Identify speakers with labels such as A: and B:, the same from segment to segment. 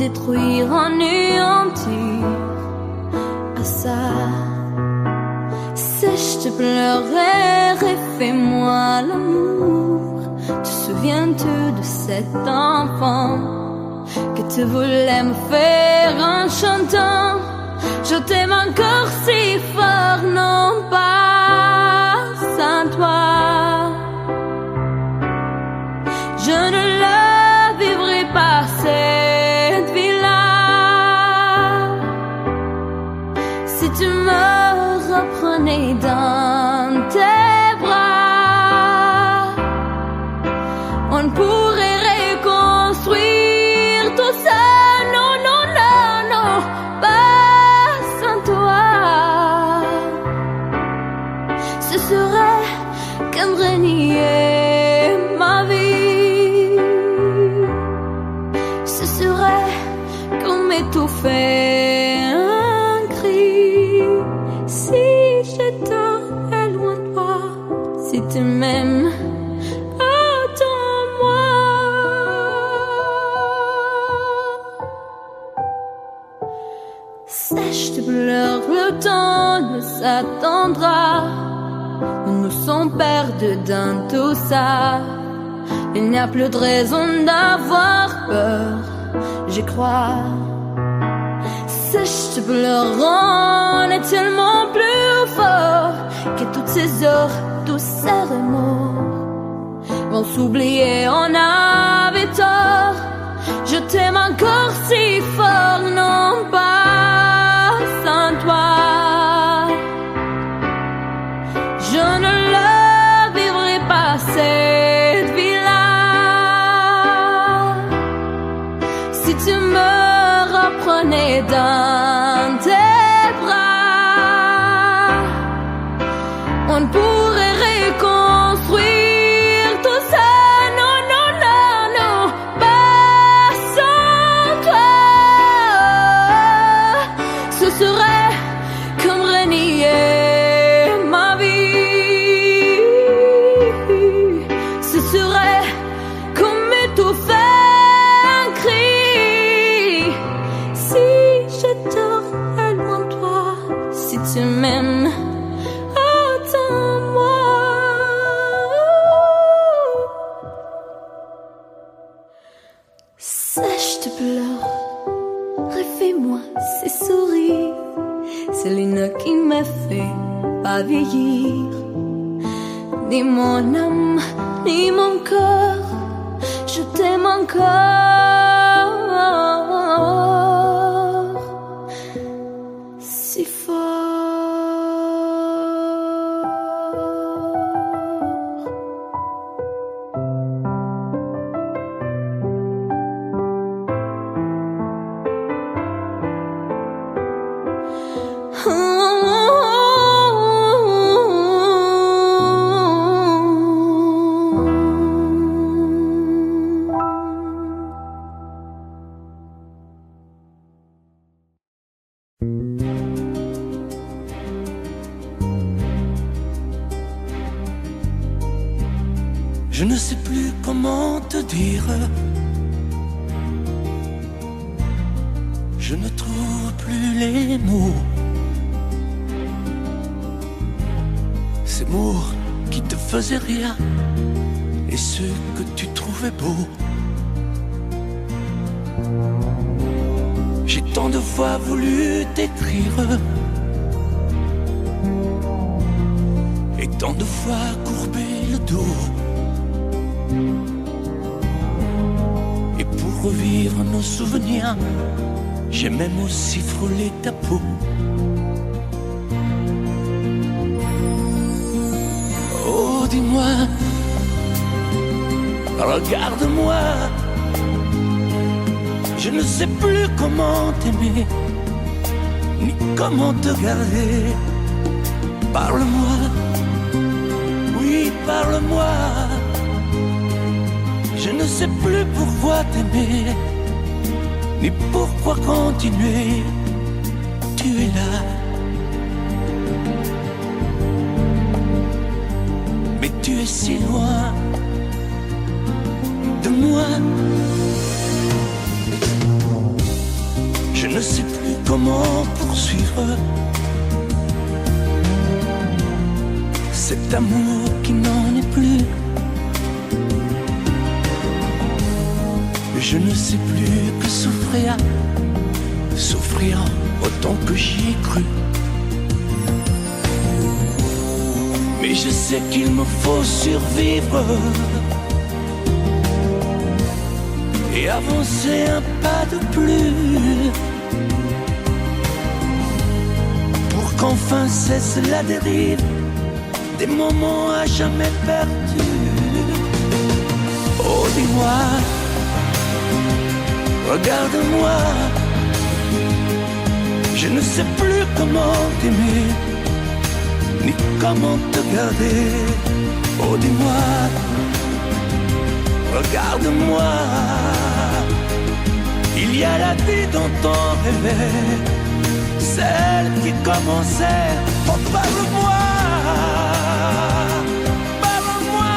A: détruire, anéantir. À ça, sèche tes pleurs et fais-moi l'amour. Te souviens-tu de cet enfant que tu voulais me faire en chantant? Je t'aime encore si fort, non pas sans toi. Je ne la vivrai pas cette vie-là. Si tu me reprenais dans tes bras, on pourrait reconstruire tout ça. Non, non, non, non, pas sans toi. Ce serait comme renier ma vie. Ce serait comme étouffer un cri. Si j'étais loin de toi, si tu m'aimes, attends-moi. Sèche tes pleurs, le temps nous attendra. Nous nous sommes perdus dans tout ça. Il n'y a plus de raison d'avoir peur, j'y crois. Sèche tes pleurs, on est tellement plus fort que toutes ces heures, tous ces remords vont s'oublier, on avait tort. Je t'aime encore si fort, non pas sans toi. Je ne la vivrai pas cette vie-là. Si tu me reprenais dans tes bras, on pourrait reconstruire tout ça. Non, non, non, non, pas sans toi. Ce serait comme renier ma vie. Ce serait comme étouffer un cri. Si j'étais loin de toi, si tu m'aimes, attends-moi. Sèche tes pleurs, refais-moi ces sourires. C'est l'une qui me fait pas vieillir. Ni mon âme, ni mon cœur, je t'aime encore si fort.
B: Je ne sais plus comment te dire. Je ne trouve plus les mots. Ces mots qui te faisaient rire et ceux que tu trouvais beaux. J'ai tant de fois voulu t'écrire et tant de fois courbé le dos. Et pour revivre nos souvenirs, j'ai même aussi frôlé ta peau. Oh, dis-moi, regarde-moi. Je ne sais plus comment t'aimer, ni comment te garder. Parle-moi, oui, parle-moi. Je ne sais plus pourquoi t'aimer, ni pourquoi continuer. Tu es là, mais tu es si loin de moi. poursuivre cet amour qui n'en est plus. Je ne sais plus que souffrir, souffrir autant que j'y ai cru. Mais je sais qu'il me faut survivre et avancer un pas de plus pour qu'enfin cesse la dérive des moments à jamais perdus. Oh, dis-moi, regarde-moi, je ne sais plus comment t'aimer, ni comment te garder. Oh, dis-moi, regarde-moi, il y a la vie dont on rêvait, celle qui commençait. Oh, parle-moi, parle-moi,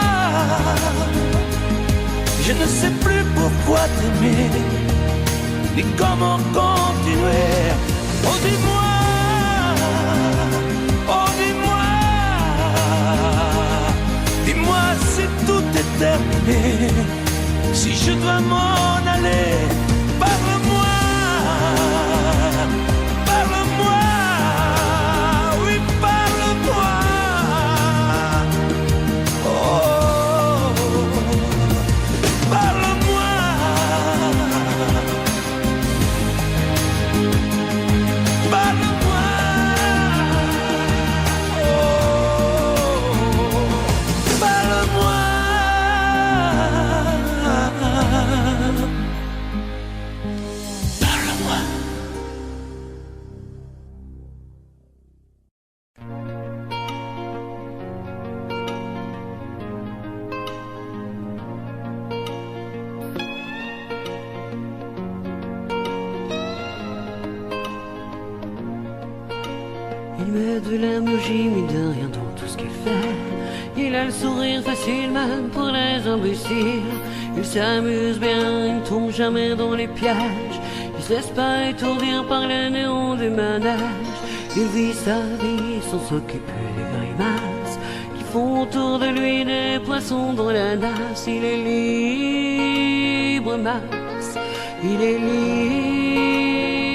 B: je ne sais plus pourquoi t'aimer, ni comment continuer. Oh, dis-moi, oh, dis-moi, dis-moi si tout est terminé, si je dois m'en aller. Parle-moi, parle-moi, oui, parle-moi. Oh, parle-moi, parle-moi. Oh, parle-moi.
C: Il met de l'émoji, mais de rien dans tout ce qu'il fait. Il a le sourire facile même pour les imbéciles. Il s'amuse bien, il tombe jamais dans les pièges. Il se laisse pas étourdir par les néons des manèges. Il vit sa vie sans s'occuper des grimaces qui font autour de lui des poissons dans la nasse. Il est libre, Max. Il est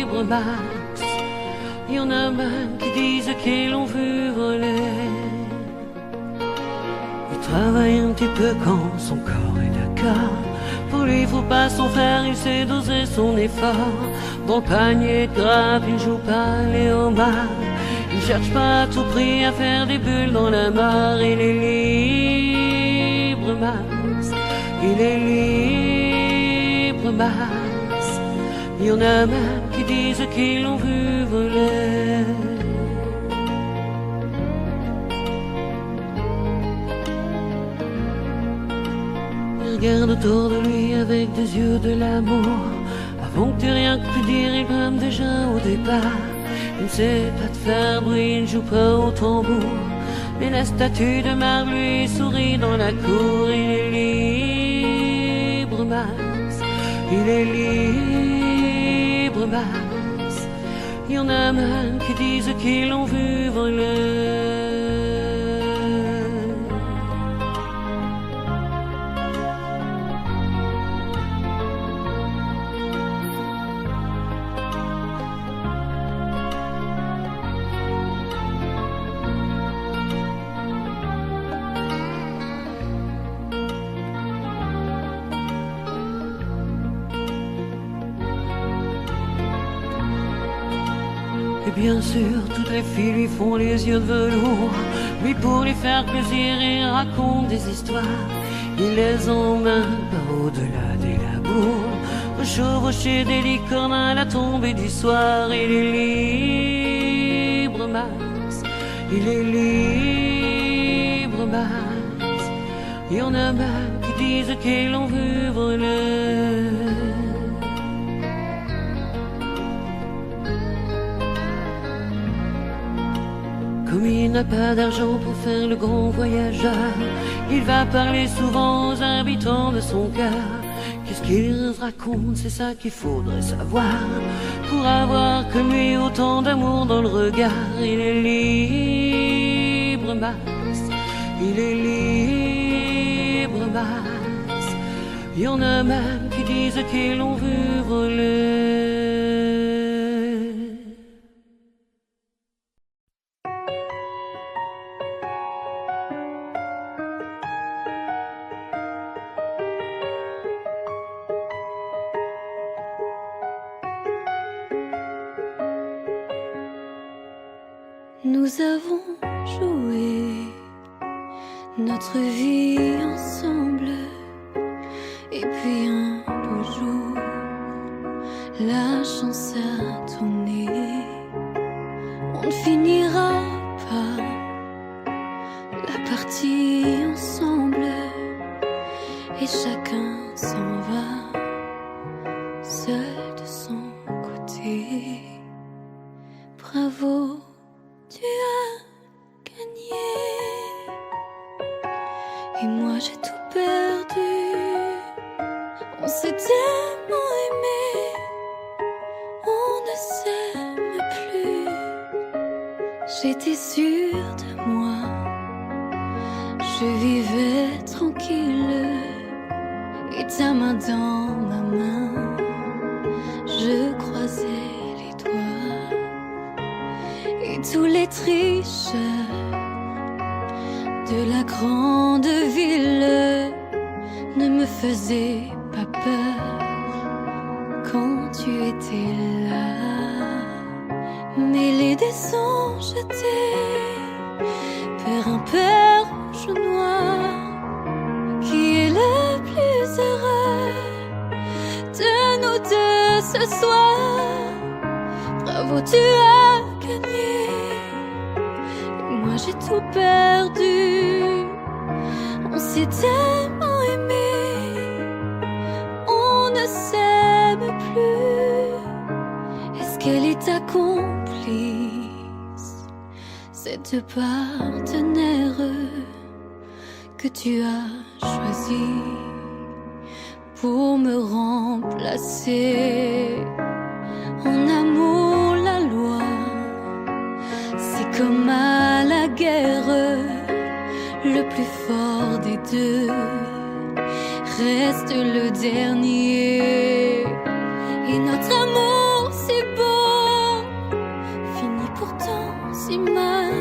C: libre, Max. Il y en a même qui disent qu'ils l'ont vu voler. Il travaille un petit peu quand son corps est d'accord. Pour lui, faut pas s'en faire, il sait doser son effort. Dans le panier de grappe, il joue pas les homards. Il cherche pas à tout prix à faire des bulles dans la mare. Il est libre, Max. Il est libre, Max. Il y en a même qui disent qu'ils l'ont vu voler. Il regarde autour de lui avec des yeux de l'amour. Avant que tu rien que pu dire, il brame déjà au départ. Il ne sait pas te faire bruit, il ne joue pas au tambour. Mais la statue de marbre lui sourit dans la cour. Il est libre, Max. Il est libre, Max. Il y en a même qui disent qu'ils l'ont vu voler. Et bien sûr, toutes les filles lui font les yeux de velours. Lui, pour lui faire plaisir, il raconte des histoires. Il les emmène par au-delà des labours, chevaucher des licornes à la tombée du soir. Il est libre, Max. Il est libre, Max. Il y en a même qui disent qu'ils l'ont vu voler. Comme il n'a pas d'argent pour faire le grand voyageur, il va parler souvent aux habitants de son cœur, Qu'est-ce qu'il raconte, c'est ça qu'il faudrait savoir pour avoir comme lui autant d'amour dans le regard. Il est libre, Max, il est libre, Max. Il y en a même qui disent qu'ils l'ont vu voler.
A: Nous avons joué notre vie ensemble, et puis un beau jour, la chance a tourné. On ne finira pas la partie ensemble, et chacun s'en va seul de son côté. Bravo, tu as gagné, et moi j'ai tout perdu. On s'est tellement aimé, on ne s'aime plus. J'étais sûre de moi, je vivais tranquille, et ta main dans ma main, je croisais les doigts. Et tous les tricheurs de la grande ville ne me faisaient pas peur quand tu étais là. Mêlés des sons jetés par un père rouge ou noir, qui est le plus heureux de nous deux ce soir. Bravo, tu as gagné, et moi j'ai tout perdu. On s'est tellement aimé, on ne s'aime plus. Est-ce qu'elle est ta complice, cette partenaire que tu as choisi pour me remplacer? En amour, la loi, c'est comme à la guerre, le plus fort des deux reste le dernier. Et notre amour si beau finit pourtant si mal.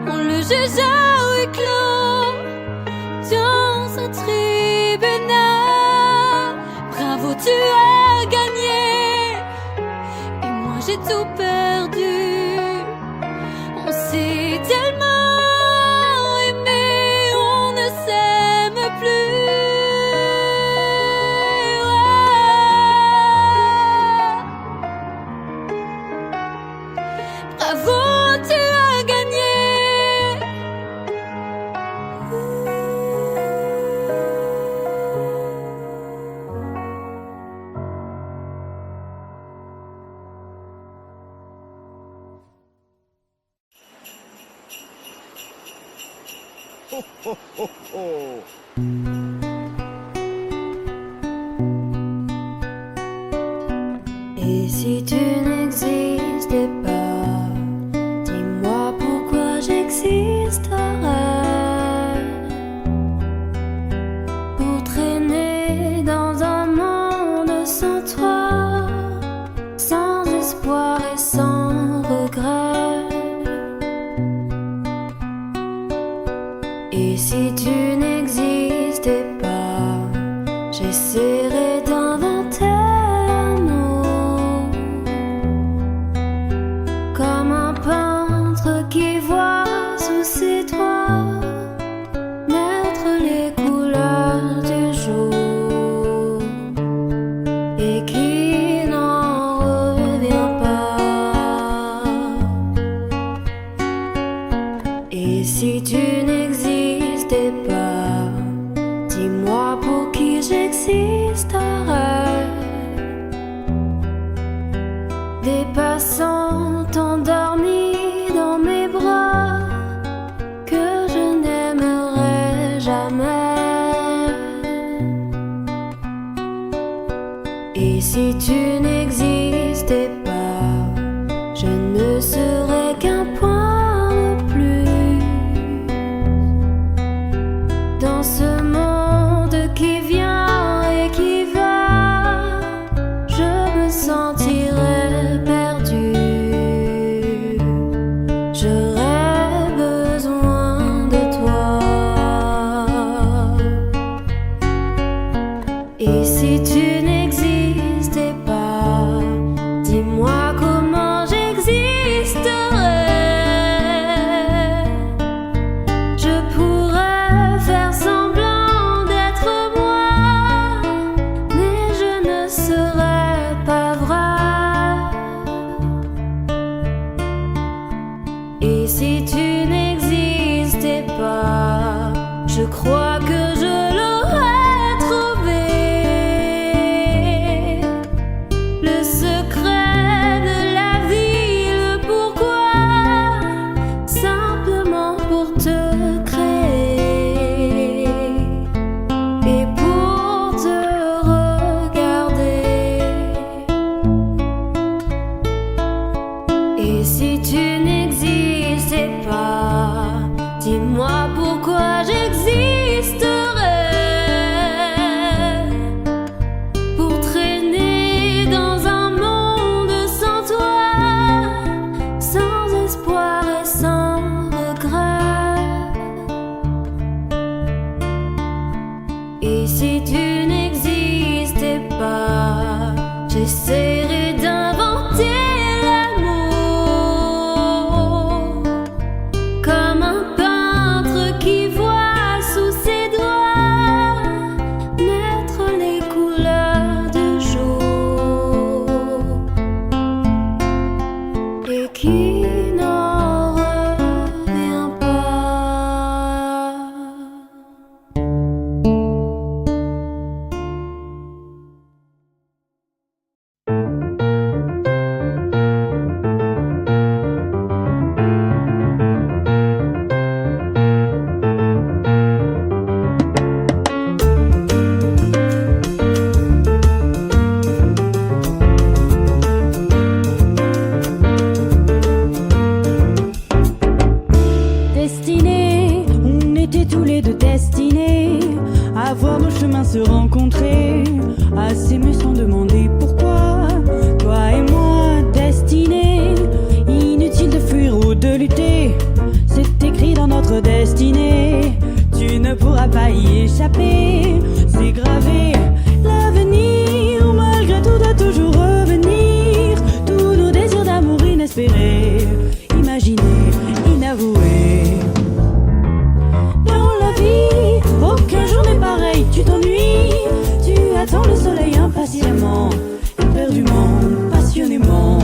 A: On le juge à huis clos dans un tribunal. Bravo, tu as gagné, et moi j'ai tout perdu. On s'est tellement aimé, on ne s'aime plus. Bravo, tu as gagné.
D: Et si tu n'existais pas, dis-moi pourquoi j'existerais. Pour traîner dans un monde sans toi, sans espoir et sans regret. Et si tu n'existais pas, j'essaierais d'inventer un mot, comme un peintre qui voit sous ses doigts naître les couleurs du jour et qui n'en revient pas. Et si tu n'existais pas, dis-moi pour qui j'existerais. Des passants endormis dans mes bras que je n'aimerais jamais. Et si tu n'existais pas, je crois que je l'aurais trouvé. Le secret de la vie, le pourquoi, simplement pour te créer et pour te regarder. Et si tu n'existais pas, dis-moi pourquoi j'existerais. Pour traîner dans un monde sans toi, sans espoir et sans regret. Et si tu n'existais pas, j'essaierais d'inventer l'amour comme un peintre qui voit sous ses doigts naître les couleurs du jour et qui n'en revient pas.
E: Destinés, on était tous les deux destinés à voir nos chemins se rencontrer, à s'aimer sans demander pourquoi. Toi et moi, destinés, inutile de fuir ou de lutter, c'est écrit dans notre destinée. Tu ne pourras pas y échapper, c'est gravé. L'avenir, malgré tout, doit toujours revenir. Tous nos désirs d'amour inespérés, imaginés, inavoués. Dans la vie, aucun jour n'est pareil, tu t'ennuies. Tu attends le soleil impatiemment, éperdument, passionnément.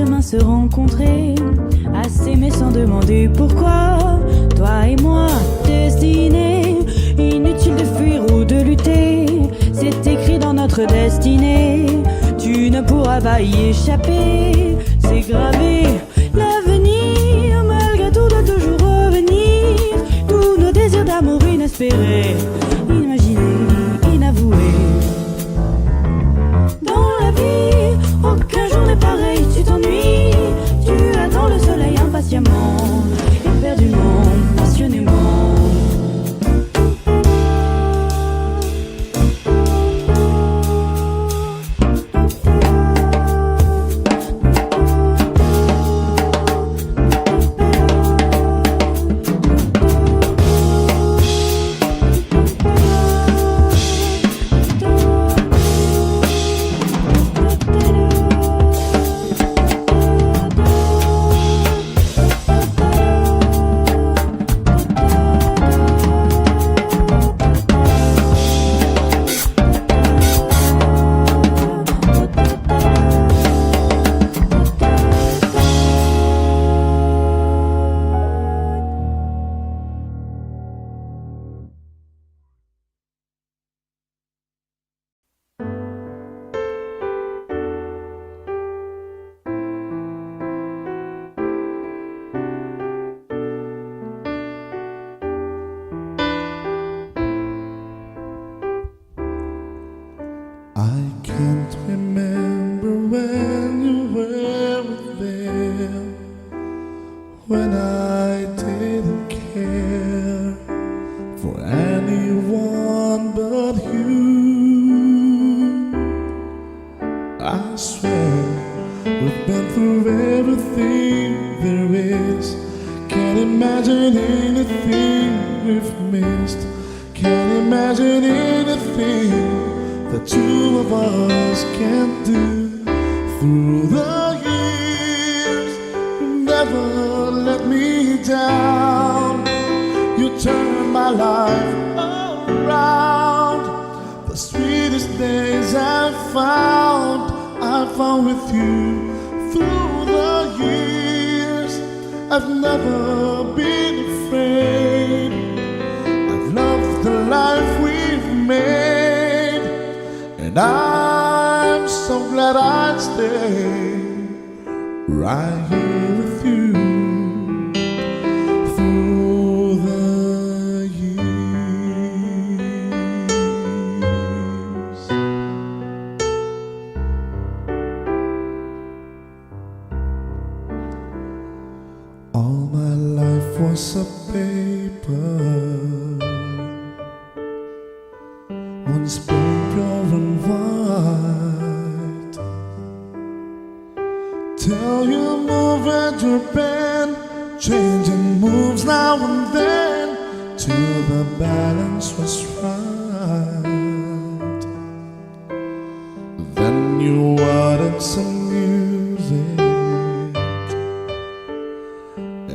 E: chemin se rencontrer, à s'aimer sans demander pourquoi. Toi et moi, destinés, inutile de fuir ou de lutter, c'est écrit dans notre destinée. Tu ne pourras pas y échapper, c'est gravé. L'avenir, malgré tout, doit toujours revenir. Tous nos désirs d'amour inespérés, imaginés, inavoués. Dans la vie, aucun jour n'est pareil, tu t'ennuies. Tu attends le soleil impatiemment, éperdument, passionnément.
F: When I didn't care for anyone but you, I swear we've been through everything there is. Can't imagine anything we've missed. Can't imagine anything the two of us can't do. Through the years, you never let me down. You turned my life around. The sweetest days I found with you. Through the years, I've never been afraid. I've loved the life we've made, and I'm so glad I'd stay right here with you. Through the years, all my life was a paper, once pure and white. Till you move at your bend, changing moves now and then, till the balance was right. Then you added some music,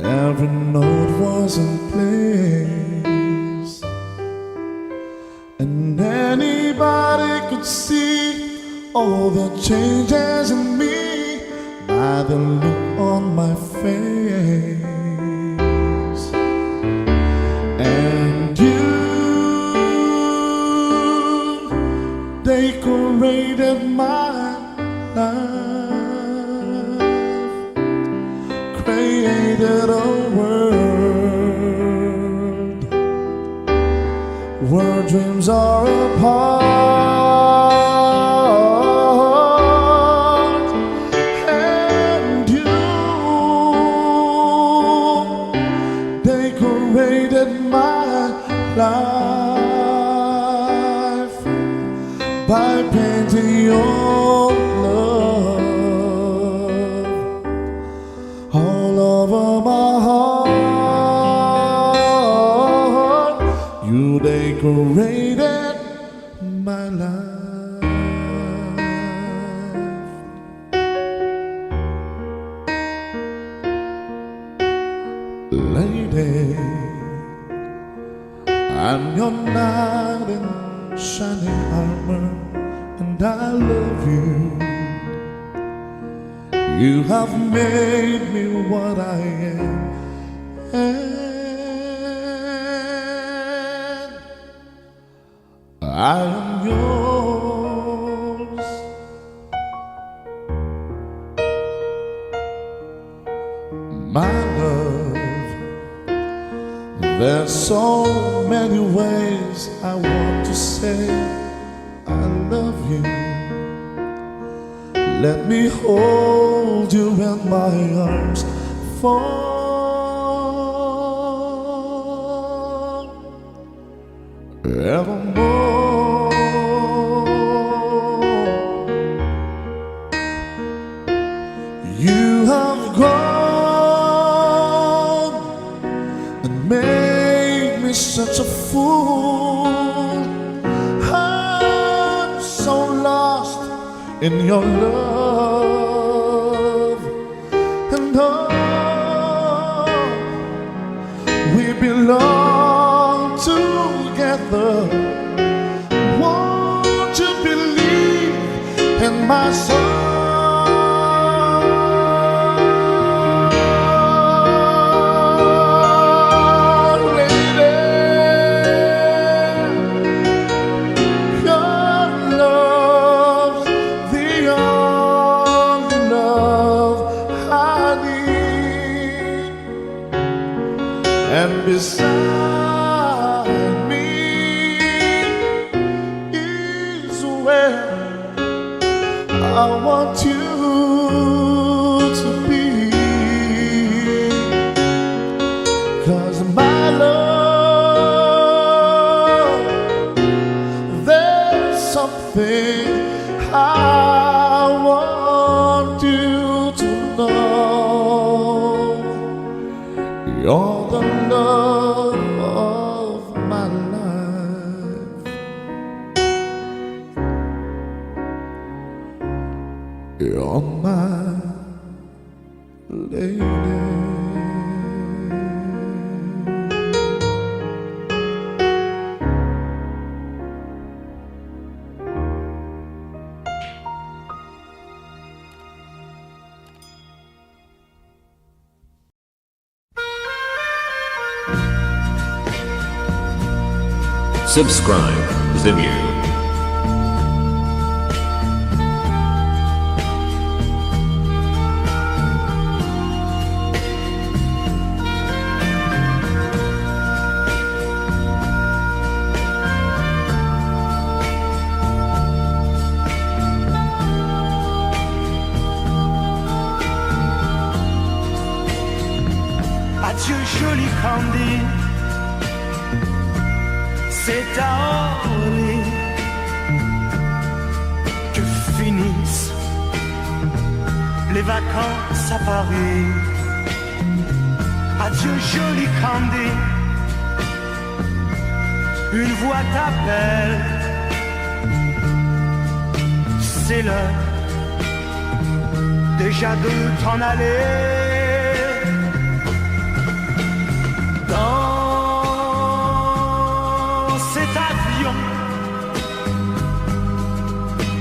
F: every note was in place, and anybody could see all the changes in me by the look on my face. And you decorated my life, created a world where dreams are apart. And you decorated my life by painting your love all over my heart. You decorated my life. Lady, I'm your knight in shining armor, and I love you. You have made me what I am, and I am yours. My love, there's so many ways I want to say I love you. Let me hold you in my arms forevermore. You have gone and made me such a fool. I'm so lost in your love, and oh, we belong together. Won't you believe in my soul? And beside me is where I want you to be. 'Cause my love, there's something I want you to know. You're the love of my life. You're my lady.
G: Subscribe Vimeo.
B: Adieu joli Candy, c'est à Orly que finissent les vacances à Paris. Adieu joli Candy, une voix t'appelle, c'est l'heure déjà de t'en aller. Dans cet avion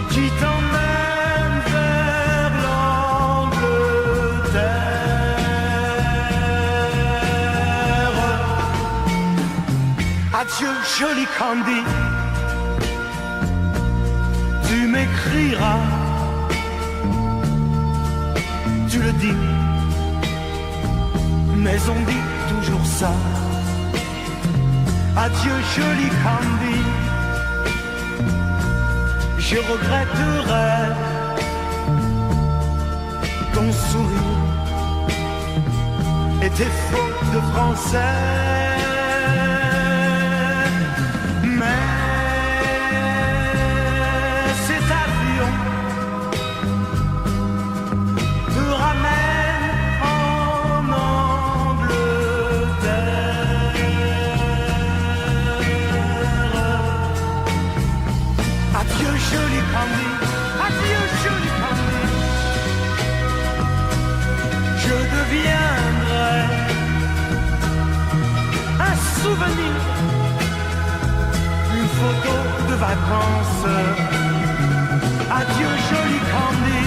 B: qui t'emmène vers l'Angleterre. Adieu joli Candy, tu m'écriras, tu le dis, mais on dit toujours ça. Adieu joli Candy, je regretterai ton sourire et tes fautes de français. Mais cet avion te ramène en Angleterre. Adieu joli Candy, adieu joli Candy, je deviendrai un souvenir, une photo de vacances. Adieu joli Candy,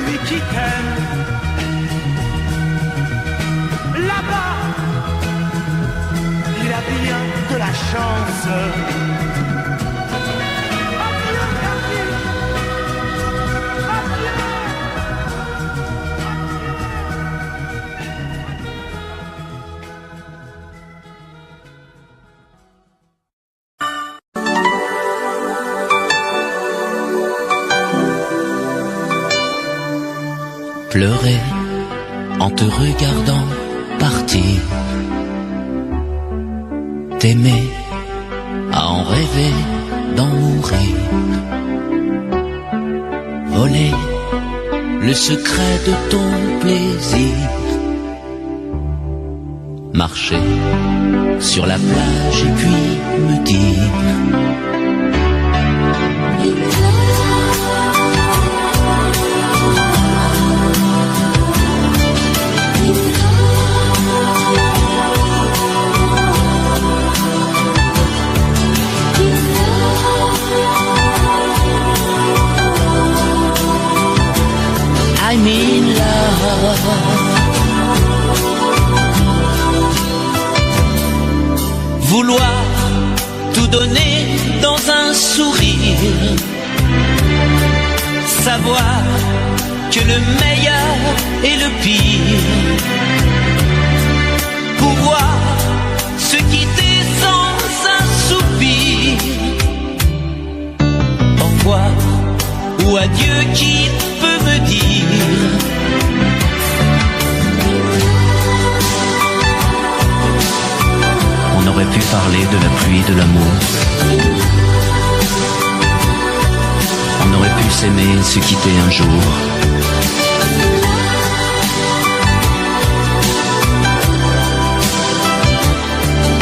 B: celui qui t'aime. Là-bas, il a bien de la chance. Adieu, adieu, adieu.
H: Pleurer en te regardant partir, t'aimer à en rêver d'en mourir, voler le secret de ton plaisir, marcher sur la plage et puis me dire I'm in love. Vouloir tout donner dans un sourire, savoir que le meilleur est le pire, pouvoir se quitter sans un soupir, au revoir ou adieu qui peut me dire. On aurait pu parler de la pluie et de l'amour. On aurait pu s'aimer et se quitter un jour.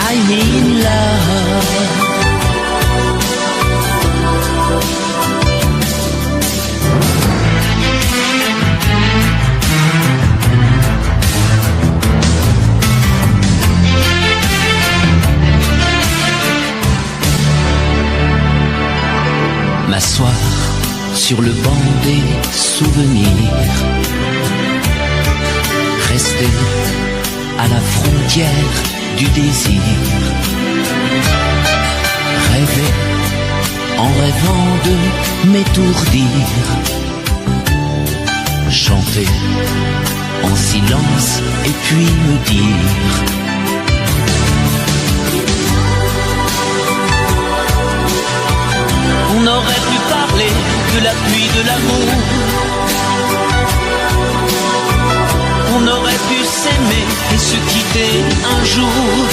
H: I'm in love. M'asseoir sur le banc des souvenirs, rester à la frontière du désir, rêver en rêvant de m'étourdir, chanter en silence et puis me dire on aurait pu parler de la pluie de l'amour. On aurait pu s'aimer et se quitter un jour.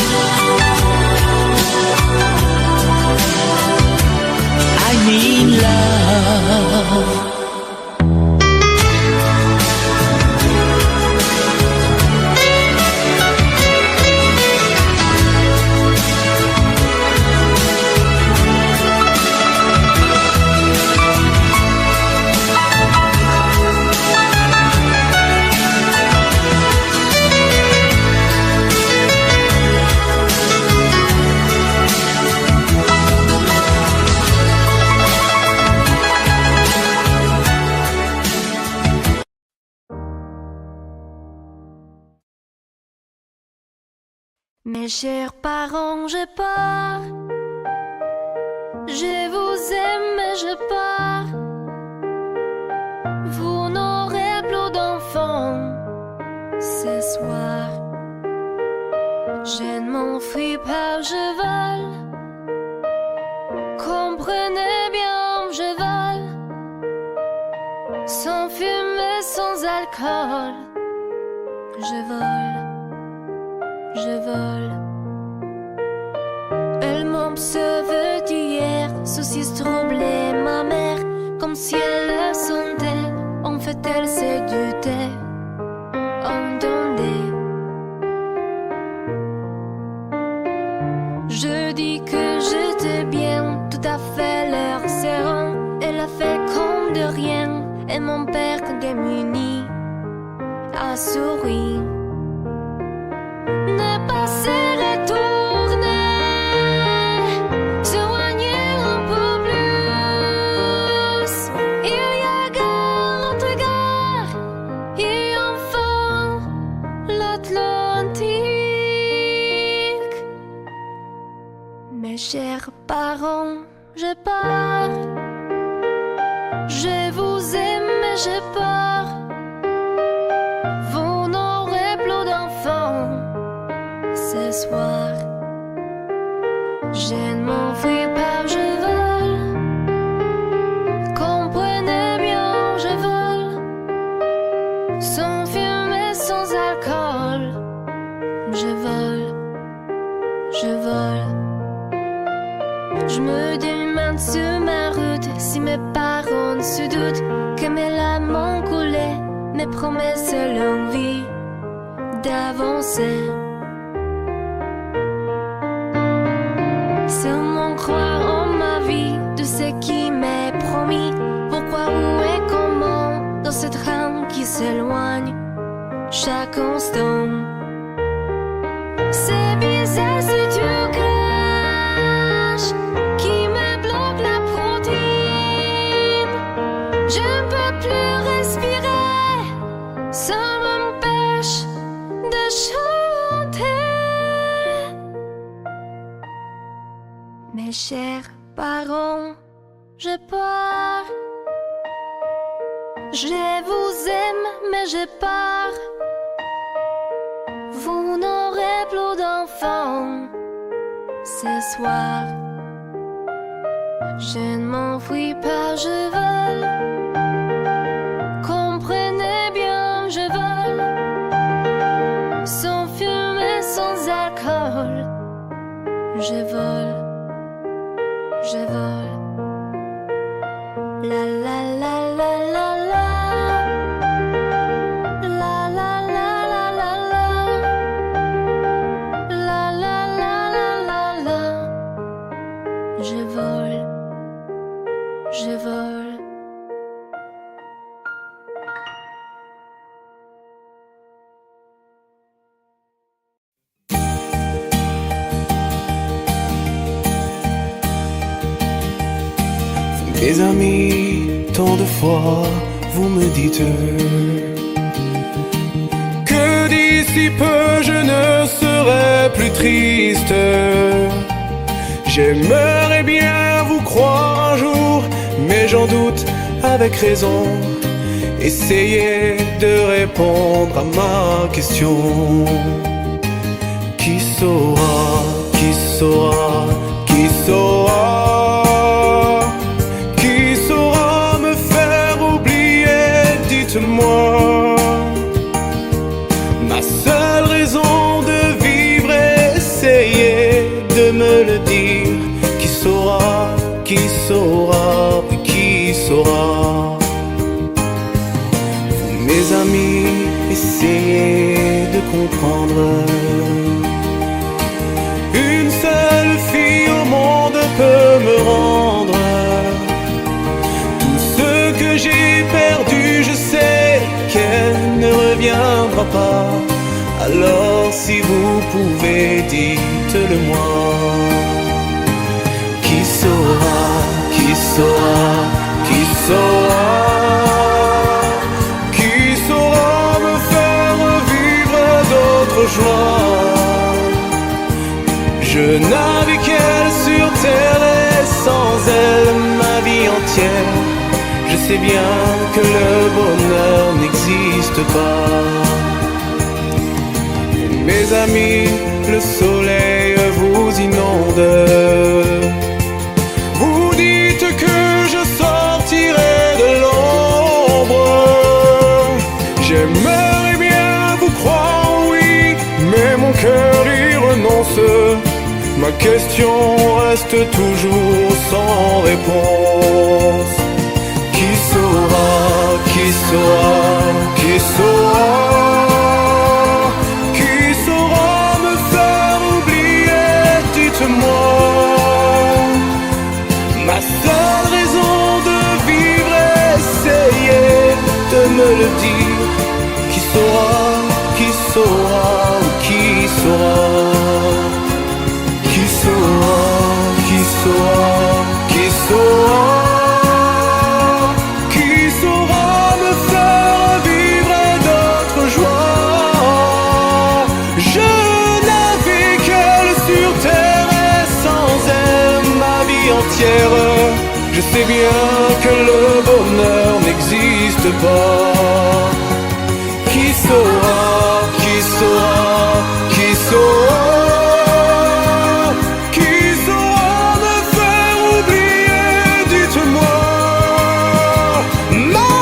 H: I'm in love.
D: Mes chers parents, je pars. Je vous aime, mais je pars. Vous n'aurez plus d'enfants ce soir. Je ne m'enfuis pas, je vole. Comprenez bien, je vole. Sans fumée, sans alcool. Je vole. Je vole. Elle m'observe d'hier, saucisse troublée, ma mère, comme si elle le sentait. En fait, elle s'est dutée. Entendez. Je dis que j'étais bien, tout à fait l'air serrant. Elle a fait comme de rien, et mon père démuni a souri. Ne pas se retourner, s'éloigner un peu plus. Il y a gare, notre gare, chers parents, je pars. Je vous aime mais j'ai peur. Vous n'aurez plus d'enfants ce soir. Je ne m'enfuis pas, je vole. Comprenez bien, je vole. Sans fumée, sans alcool. Je vole, je vole. Je me demande sur ma route si mes parents se doutent que mes larmes ont coulé, mes promesses longue vie d'avancer. Seulement croire en ma vie, de ce qui m'est promis. Pourquoi, où et comment, dans ce train qui s'éloigne chaque instant. C'est bizarre si tu craches qui me bloque la protéine. Je ne peux plus respirer, ça m'empêche de chanter. Mes chers parents, je pars. Je vous aime mais je pars. Vous n'aurez plus d'enfants ce soir. Je ne m'enfuis pas, je vole. Comprenez bien, je vole. Sans fumée, sans alcool. Je vole, je vole. La la la la la la. Je vole, je vole.
I: Mes amis, tant de fois, vous me dites que d'ici peu je ne serai plus triste. J'aimerais bien vous croire un jour, mais j'en doute avec raison. Essayez de répondre à ma question. Qui saura, qui saura, qui saura, qui saura me faire oublier, dites-moi. Ma seule raison de vivre, essayez de me le dire. Qui saura, qui saura, qui saura. Vous, mes amis, essayez de comprendre. Une seule fille au monde peut me rendre tout ce que j'ai perdu. Je sais qu'elle ne reviendra pas. Alors si vous pouvez, dites-le moi. Qui saura, qui saura, qui saura, qui saura me faire vivre d'autres joies. Je n'avais qu'elle sur terre et sans elle ma vie entière. Je sais bien que le bonheur n'existe pas. Mes amis, le soleil vous inonde. Vous dites que je sortirai de l'ombre. J'aimerais bien vous croire, oui, mais mon cœur y renonce. Ma question reste toujours sans réponse. Qui saura, qui saura, qui saura, qui saura me faire oublier, dites-moi. Ma seule raison de vivre, essayez de me le dire. Qui saura, qui saura, qui saura. Qui saura, qui saura, qui saura, qui saura me faire vivre. poussière. Je sais bien que le bonheur n'existe pas. Qui saura, qui saura, qui saura, qui saura me faire oublier, dites-moi. Ma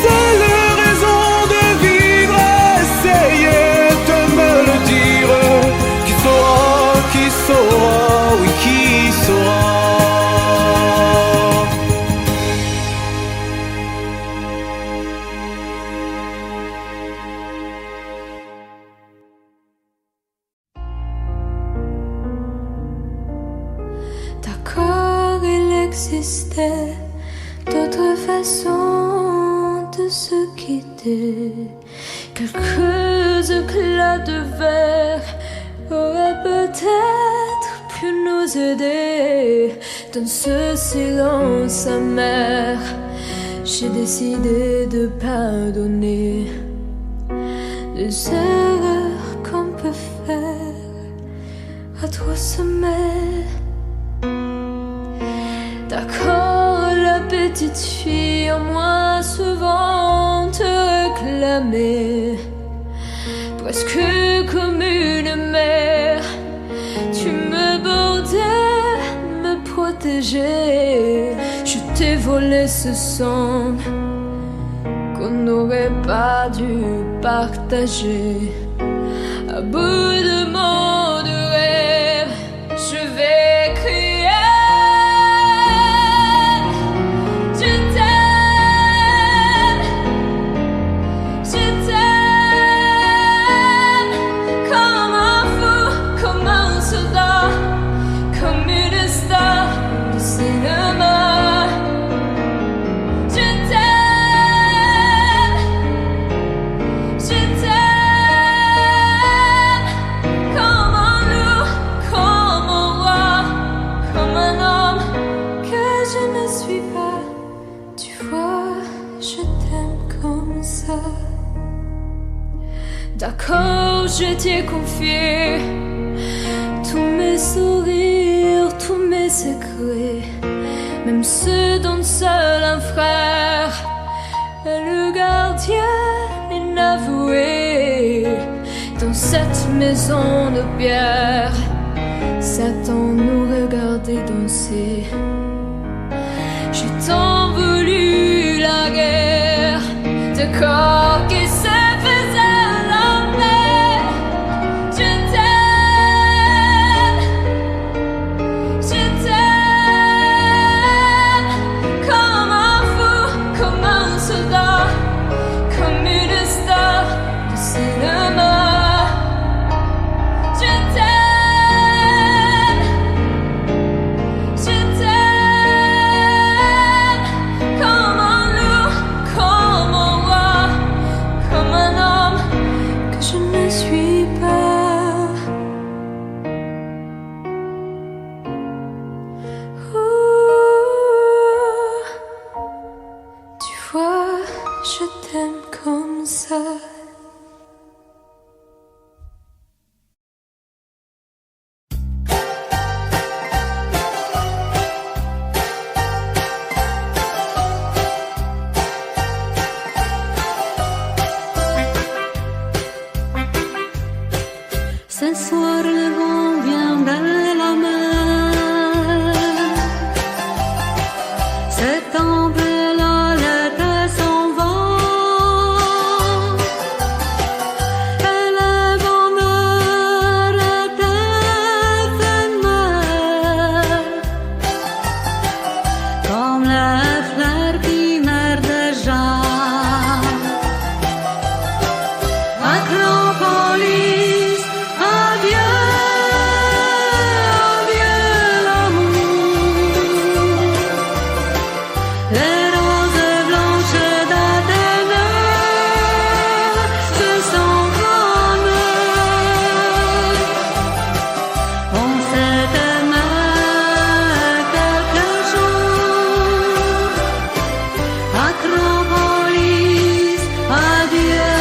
I: seule raison de vivre, essayez de me le dire. Qui saura, oui, qui saura.
A: D'accord, il existait d'autres façons de se quitter. Quelques éclats de verre auraient peut-être pu nous aider. Dans ce silence amer, j'ai décidé de pardonner les erreurs qu'on peut faire à trop sommet. D'accord, la petite fille en moi souvent te réclamait, presque comme une mère. Tu me bordais, me protégeais. Je t'ai volé ce sang qu'on n'aurait pas dû partager. À bout de mots de rêve, je vais crier. D'accord, je t'ai confié tous mes sourires, tous mes secrets, même ceux dont seul un frère est le gardien inavoué. Dans cette maison de pierre, Satan nous regardait danser. J'ai tant voulu la guerre de corps qui se faisait. Je t'aime comme ça.
E: Ce soir le vent vient dans la mer. Cet embellant l'été s'en va. Et le bonheur est éphémère, comme les fleurs qui meurent déjà. Acropolis, adieu, adieu l'amour. Les roses blanches d'Athénée se sont fanées. On s'est aimé quelques jours. Acropolis, adieu.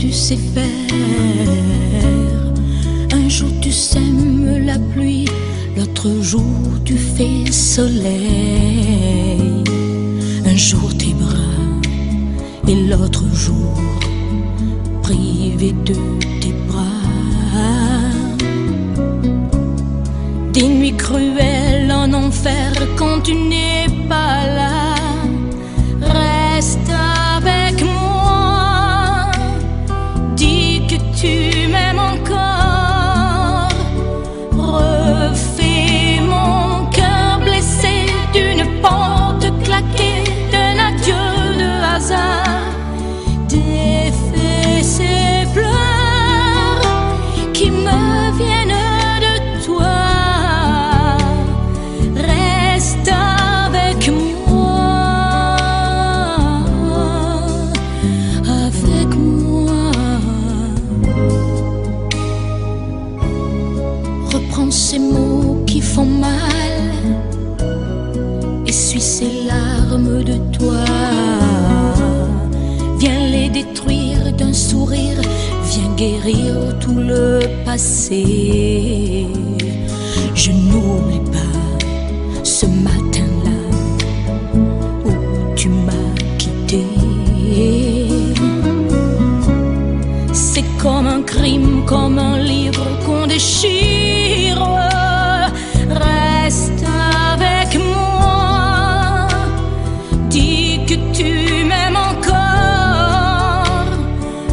A: tu sais faire. Un jour tu sèmes la pluie, l'autre jour tu fais soleil. Un jour tes bras et l'autre jour privé de tes bras. Des nuits cruelles en enfer quand tu n'es pas là. Reste avec moi, dis que tu m'aimes encore. Refais mon cœur blessé d'une porte claquée, d'un adieu de hasard. Défais ces pleurs qui me viennent de toi. Reste avec moi, avec moi. Reprends ces mots qui font mal, essuie ces larmes de toi. Viens les détruire d'un sourire, viens guérir tout le passé. Je n'oublie pas ce matin-là où tu m'as quitté. C'est comme un crime, comme un livre qu'on déchire. Reste avec moi, dis que tu m'aimes encore.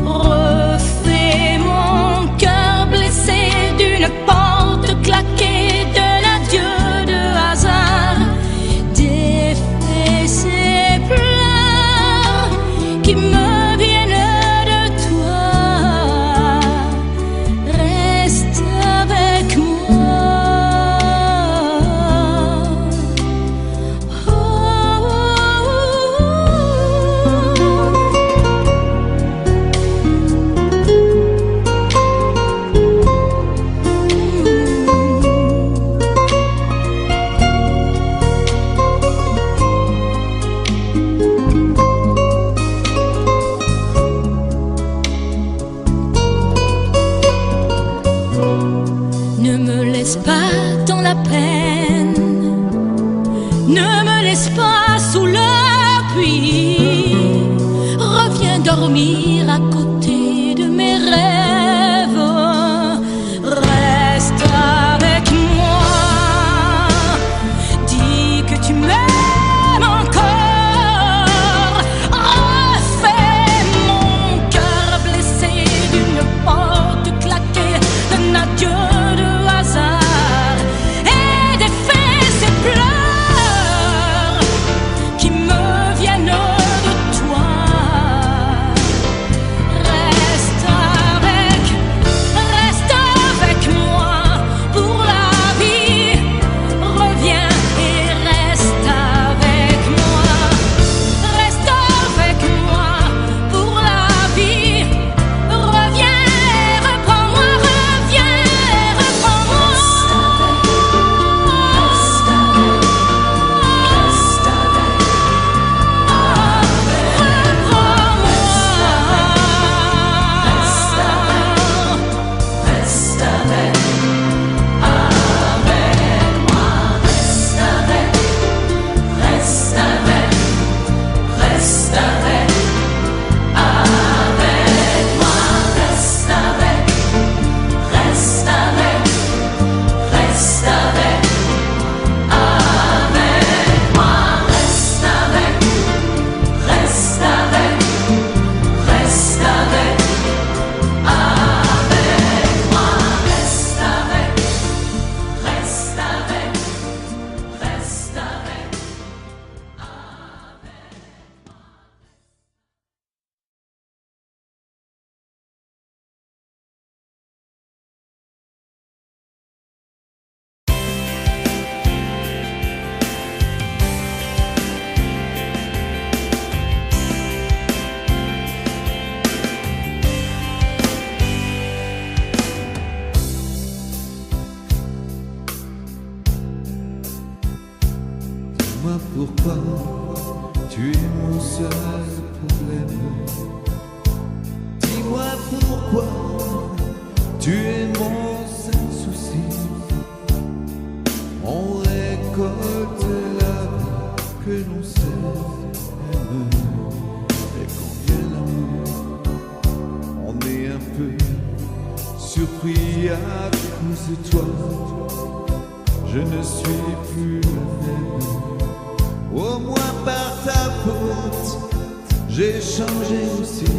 A: Refais mon cœur blessé d'une porte claquée, d'un adieu de hasard. Défais ces pleurs qui me viennent de toi. Reste avec moi.
J: pourquoi tu es mon seul souci. On récolte la vie que l'on sème. Et quand vient l'amour, on est un peu surpris à cause de toi. Je ne suis plus la même. Au moins par ta faute, j'ai changé aussi.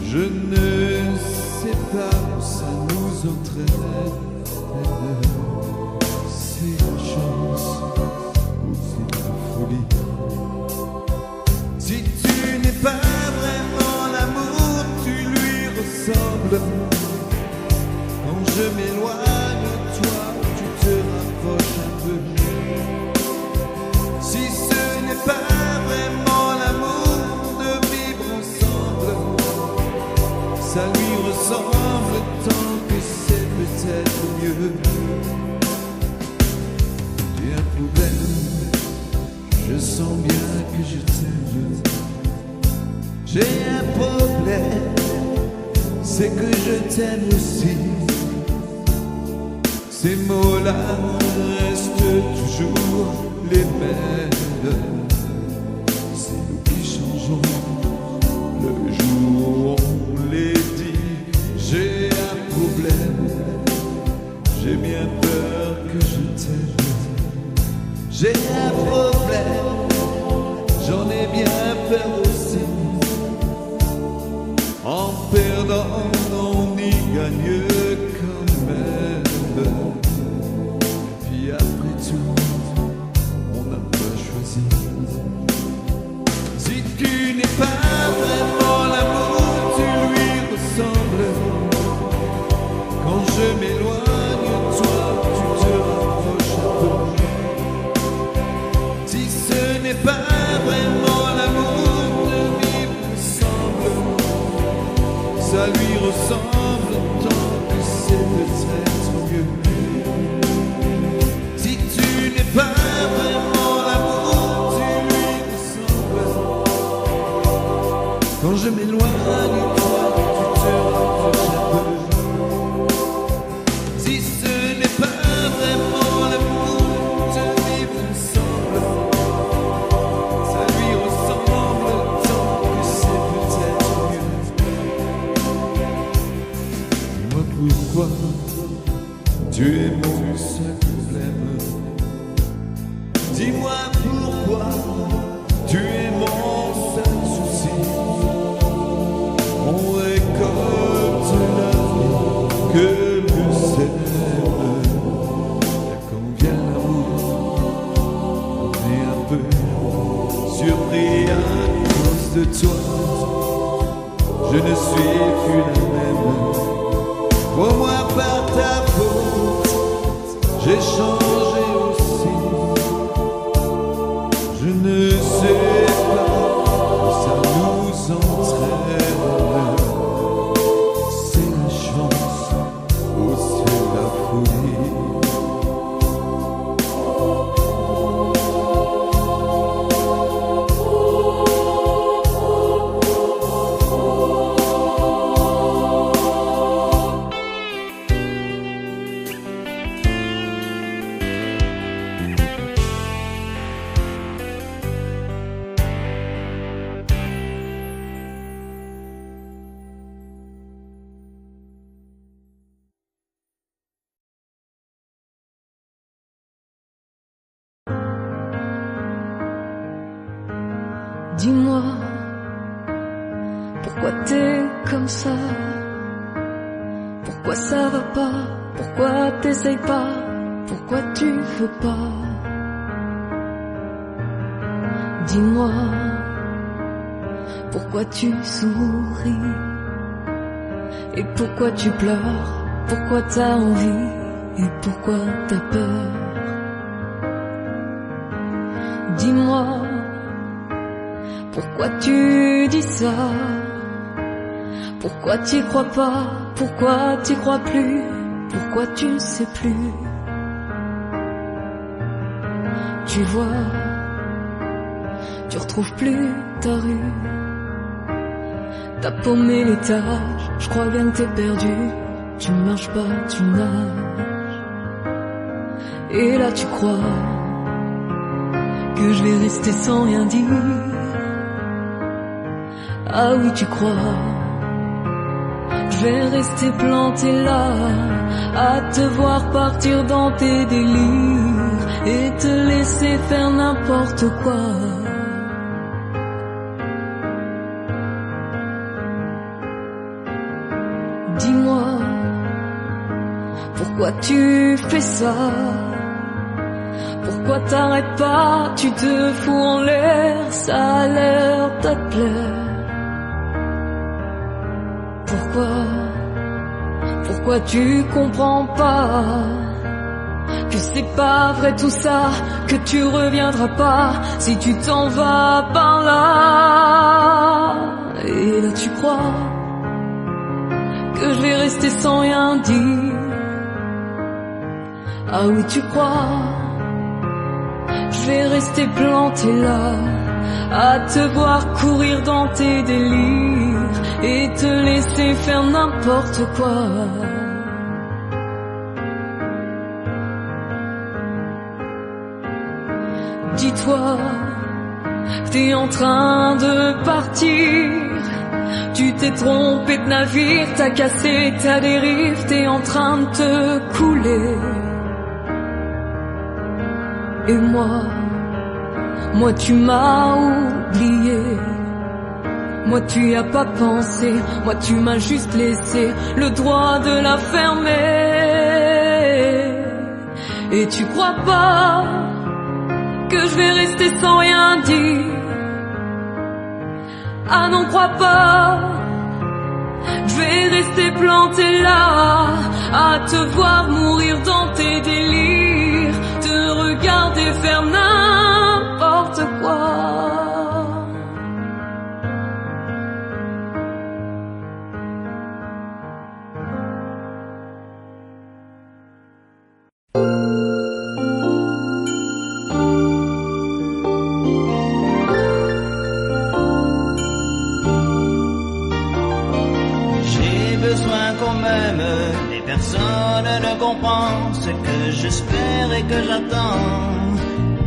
J: Je ne sais pas où ça nous entraîne. C'est la chance ou c'est la folie. Si tu n'es pas vraiment l'amour, tu lui ressembles. Quand je m'éloigne de toi, tu te rapproches un peu. Si ce n'est pas vraiment l'amour de vivre ensemble, ça lui ressemble tant que c'est peut-être mieux. J'ai un problème, je sens bien que je t'aime. J'ai un problème, c'est que je t'aime aussi. Ces mots-là restent toujours les mêmes. C'est nous qui changeons le jour où on les dit. J'ai un problème, j'ai bien peur que je t'aime. J'ai un problème, j'en ai bien peur aussi. En perdant, on y gagne quand même. Puis après tout, on n'a pas choisi. Si tu n'es pas vraiment l'amour, tu lui ressembles. Quand je m'éloigne de toi, tu te rapproches un peu. Si ce n'est pas vraiment l'amour de vivre ensemble, ça lui ressemble tant que c'est peut-être mieux. Si tu n'es pas vraiment l'amour, tu lui ressembles. Quand je m'éloigne de toi, tu te rapproches un peu. Si ce n'est pas vraiment l'amour de vivre ensemble, ça lui ressemble tant que c'est peut-être mieux. Dis-moi pourquoi tu es mon seul problème. Dis-moi pourquoi tu es mon seul souci. On récolte la vie que l'on sème. Et quand vient l'amour, on est un peu surpris à cause de toi. Je ne suis plus la même. Au moins par ta faute, j'ai changé aussi. Je ne sais pas où ça nous entraîne. C'est la chance ou c'est la folie.
A: Dis-moi, pourquoi t'es comme ça? Pourquoi ça va pas? Pourquoi t'essayes pas? Pourquoi tu veux pas? Dis-moi, pourquoi tu souris? Et pourquoi tu pleures? Pourquoi t'as envie? Et pourquoi t'as peur? Dis-moi, pourquoi tu dis ça? Pourquoi t'y crois pas? Pourquoi t'y crois plus? Pourquoi tu ne sais plus? Tu vois, tu retrouves plus ta rue, T'as paumé l'étage, je crois bien que t'es perdu. Tu ne marches pas, tu nages. Et là tu crois que je vais rester sans rien dire. Ah oui tu crois, je vais rester planté là, à te voir partir dans tes délires et te laisser faire n'importe quoi. Dis-moi, pourquoi tu fais ça? Pourquoi t'arrêtes pas? Tu te fous en l'air, ça a l'air de te plaire. Pourquoi tu comprends pas que c'est pas vrai tout ça, que tu reviendras pas si tu t'en vas par là? Et là tu crois que je vais rester sans rien dire. Ah oui tu crois, je vais rester planté là, à te voir courir dans tes délires et te laisser faire n'importe quoi. Dis-toi que t'es en train de partir. Tu t'es trompé de navire, t'as cassé ta dérive, t'es en train de te couler. Et moi tu m'as oublié. Moi tu y as pas pensé, moi tu m'as juste laissé le droit de la fermer. Et tu crois pas que je vais rester sans rien dire? Ah non, crois pas, je vais rester planté là, à te voir mourir dans tes délires, te regarder faire n'importe quoi.
H: Personne ne comprend ce que j'espère et que j'attends.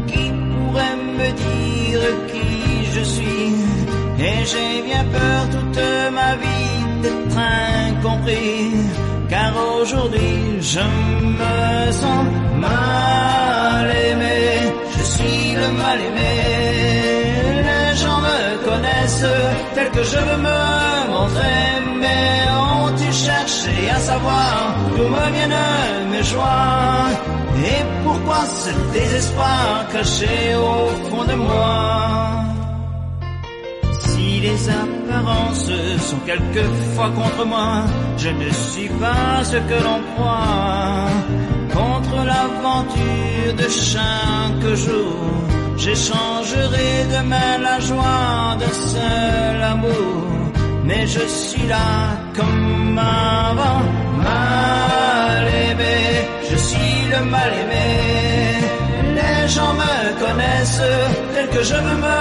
H: Qui pourrait me dire qui je suis? Et j'ai bien peur toute ma vie d'être incompris, car aujourd'hui je me sens mal aimé. Je suis le mal aimé. Les gens me connaissent tel que je veux me montrer, mais ont-ils cherché à savoir d'où me viennent mes joies? Et pourquoi ce désespoir caché au fond de moi? Si les apparences sont quelquefois contre moi, je ne suis pas ce que l'on croit. Contre l'aventure de chaque jour, j'échangerai demain la joie d'un seul amour. Mais je suis là comme avant, mal aimé, je suis le mal aimé. Les gens me connaissent tel que je veux me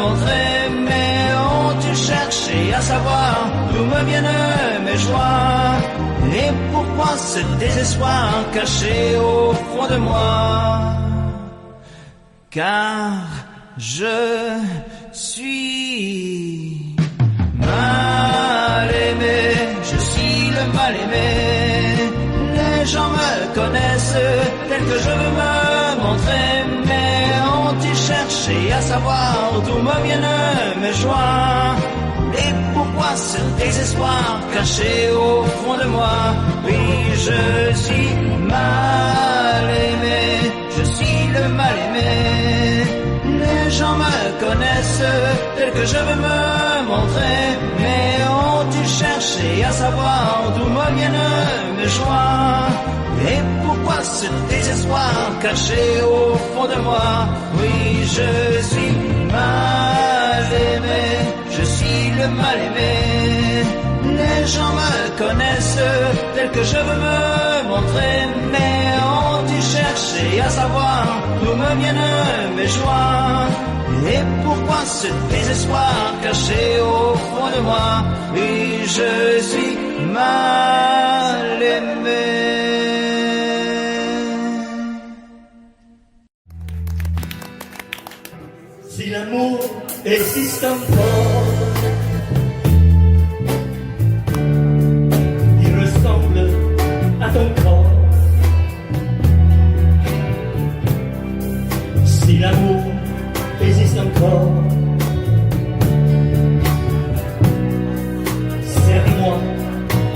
H: montrer, mais ont-ils cherché à savoir d'où me viennent mes joies? Et pourquoi ce désespoir caché au fond de moi? Car je suis mal aimé, je suis le mal aimé. Les gens me connaissent tel que je veux me montrer, mais ont-ils cherché à savoir d'où me viennent mes joies? Et pourquoi ce désespoir caché au fond de moi? Oui, je suis mal aimé, je suis le mal aimé. Les gens me connaissent tel que je veux me montrer, mais ont-ils cherché à savoir d'où me viennent mes joies? Et pourquoi ce désespoir caché au fond de moi? Oui, je suis mal aimé, je suis le mal aimé. Les gens me connaissent tel que je veux me montrer, mais ont-ils cherché à à savoir d'où me viennent mes joies. Et pourquoi ce désespoir caché au fond de moi? Et je suis mal aimé.
K: Si l'amour existe encore, il ressemble à ton corps. Si l'amour existe encore, serre-moi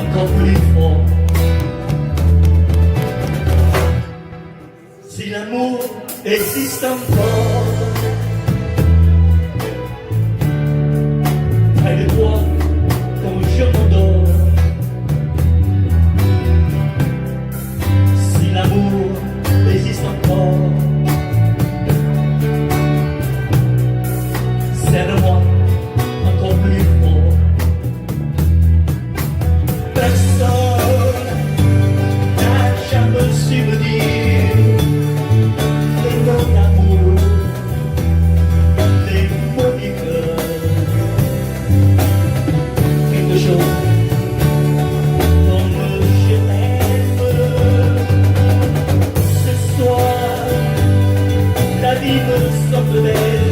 K: encore plus fort. Si l'amour existe encore, près de toi, comme je m'endors. Si l'amour existe encore, serre-moi encore plus fort. Personne n'a jamais su me dire les mots d'amour, les mots du cœur. Quelque chose comme je t'aime. Ce soir, la vie me semble belle.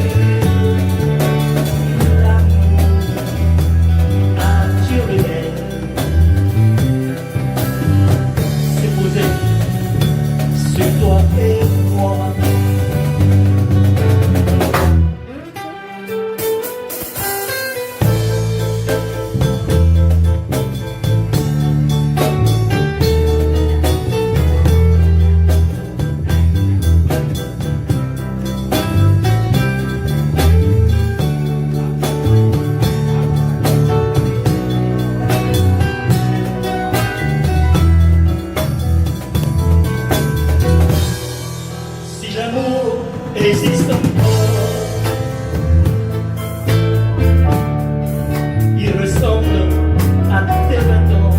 K: Toi et moi. Si l'amour existe encore, il ressemble à tes 20 ans,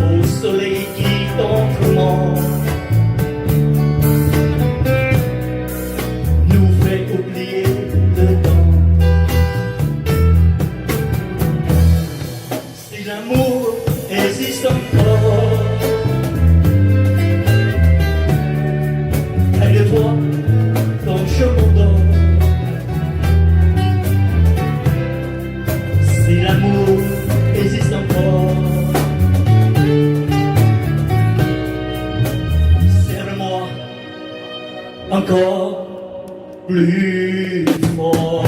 K: au soleil qui t'entourmente, nous fait oublier le temps. Si l'amour existe encore, près de toi, quand je m'endors. Si l'amour existe encore, serre-moi encore plus fort.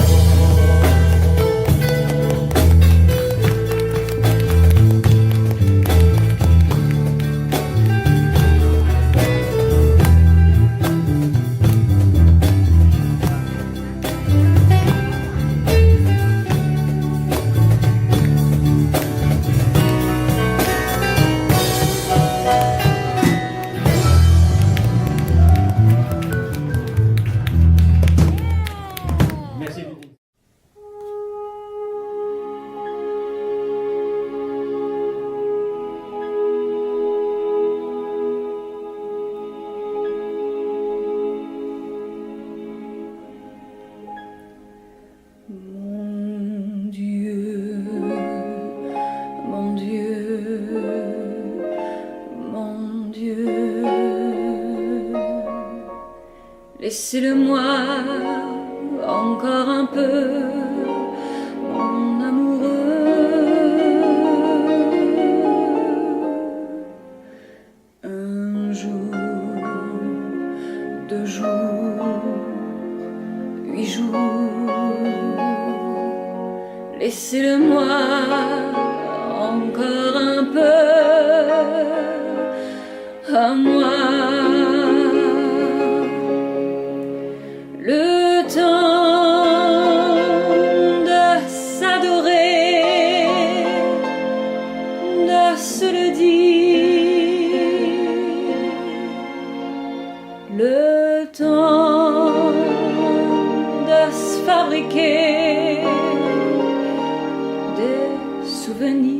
K: Merci beaucoup.
A: Mon Dieu, mon Dieu, mon Dieu, laissez-le-moi encore un peu, mon amoureux. Un jour, 2 jours, 8 jours, laissez-le-moi encore un peu à moi. Le temps de s'adorer, de se le dire, le temps de se fabriquer des souvenirs.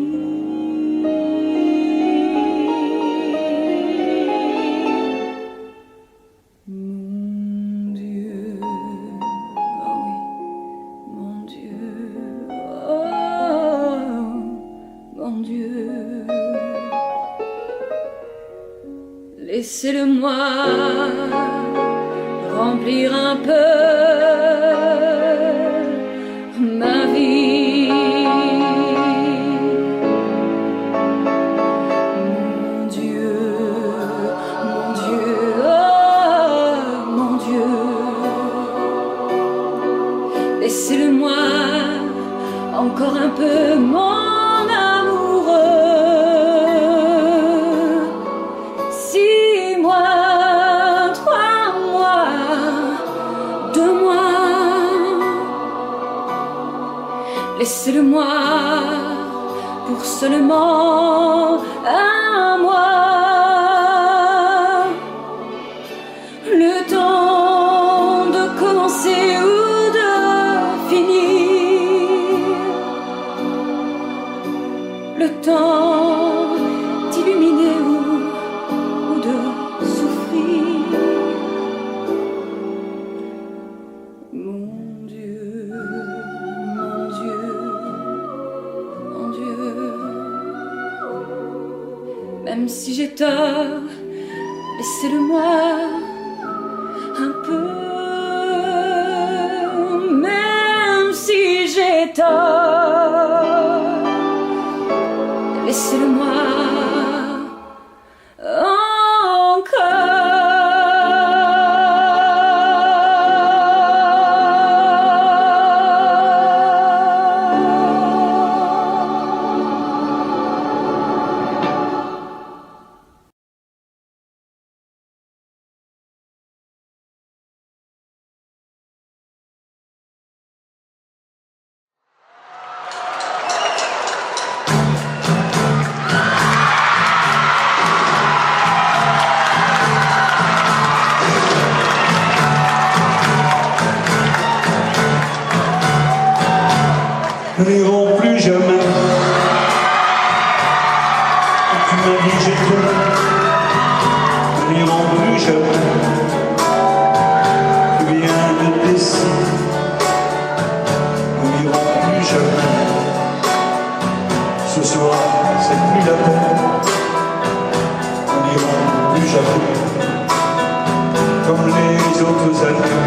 A: Laissez-le-moi remplir un peu ma vie. Mon Dieu, mon Dieu, oh mon Dieu. Laissez-le-moi encore un peu, mon amoureux. 6 mois, 3 mois, 2 mois. Laissez-le-moi pour seulement 1 mois. Le temps de commencer ou de finir. Le temps d'illuminer ou de souffrir. Mon Dieu, mon Dieu, mon Dieu. Même si j'ai tort, laissez-le-moi un peu. Même si j'ai tort, laissez-le-moi
L: Nous n'irons plus jamais. Tu m'as dit je t'aime. Nous n'irons plus jamais. Tu viens de décider. Nous n'irons plus jamais. Ce soir, c'est plus la peine. Nous n'irons plus jamais. Comme les autres années.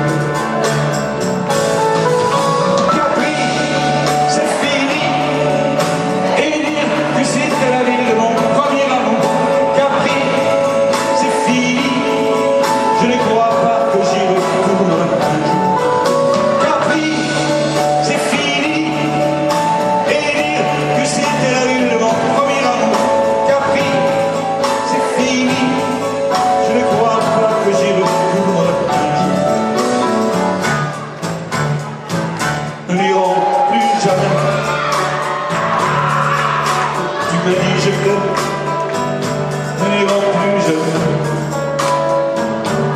L: Nous n'irons plus jamais. Tu me dis je t'aime. Nous n'irons plus jamais.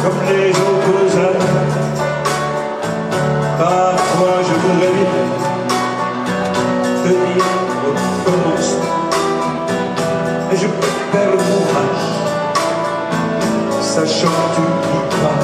L: Comme les autres années. Parfois je voudrais bien te dire recommence. Et je perds le courage, sachant que tu dis pas.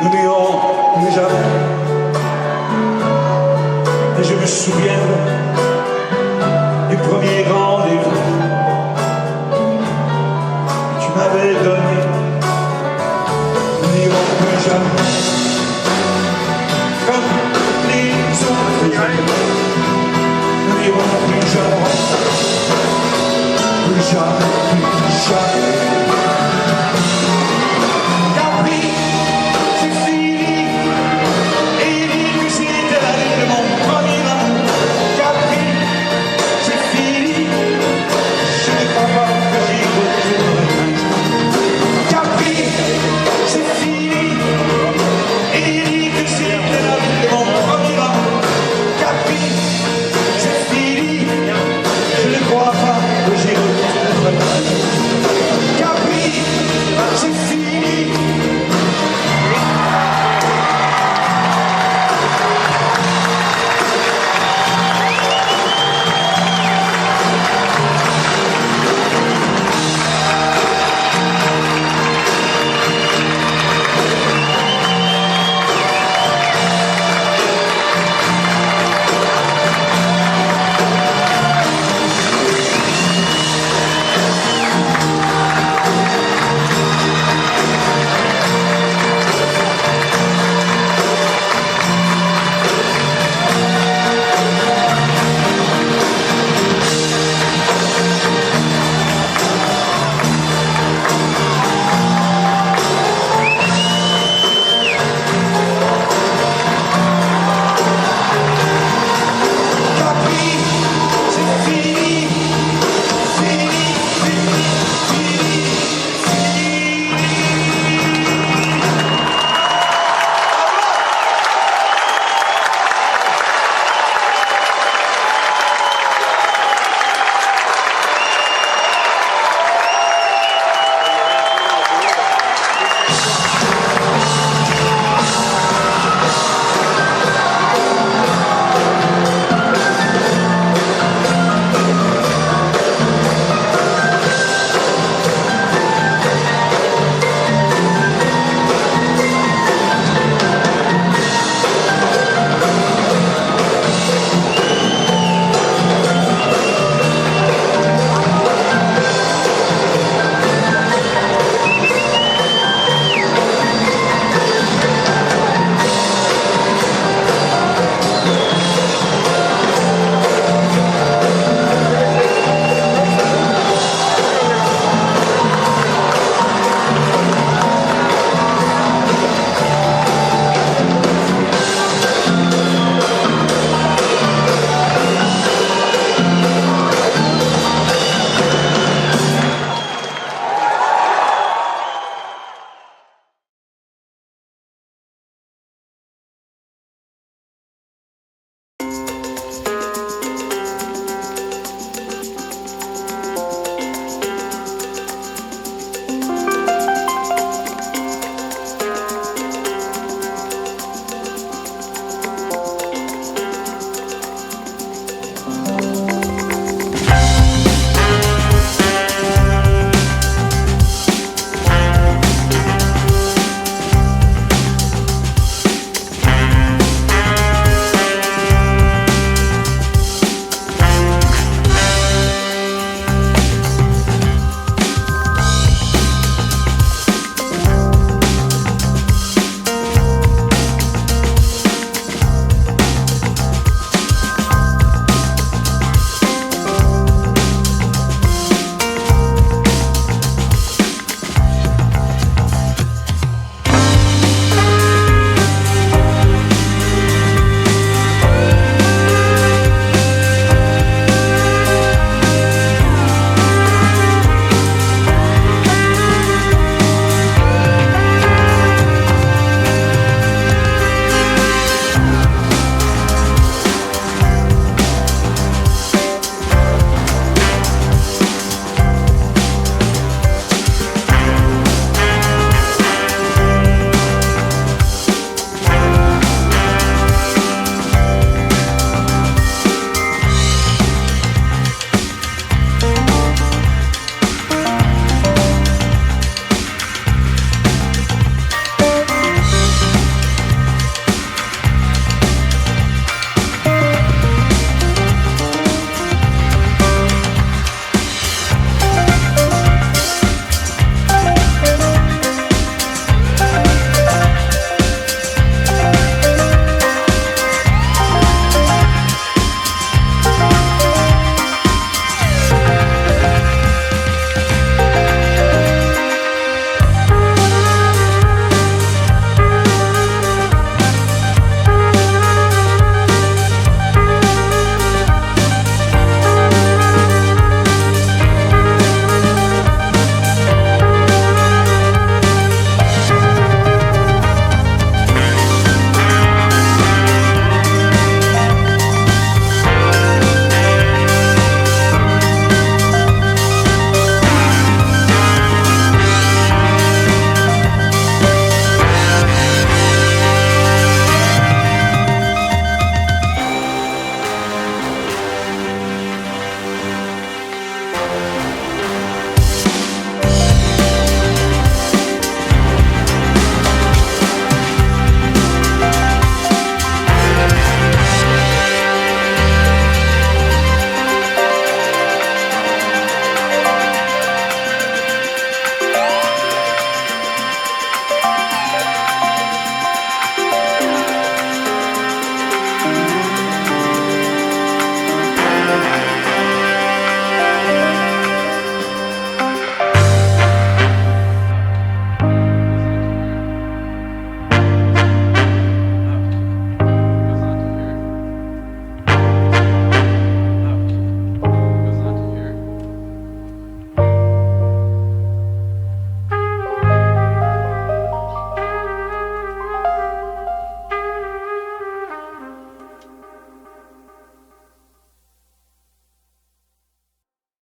L: Nous n'irons plus jamais. Et je me souviens du premier rendez-vous que tu m'avais donné. Nous n'irons plus jamais. Comme les autres années. Nous n'irons plus jamais. Plus jamais, plus jamais.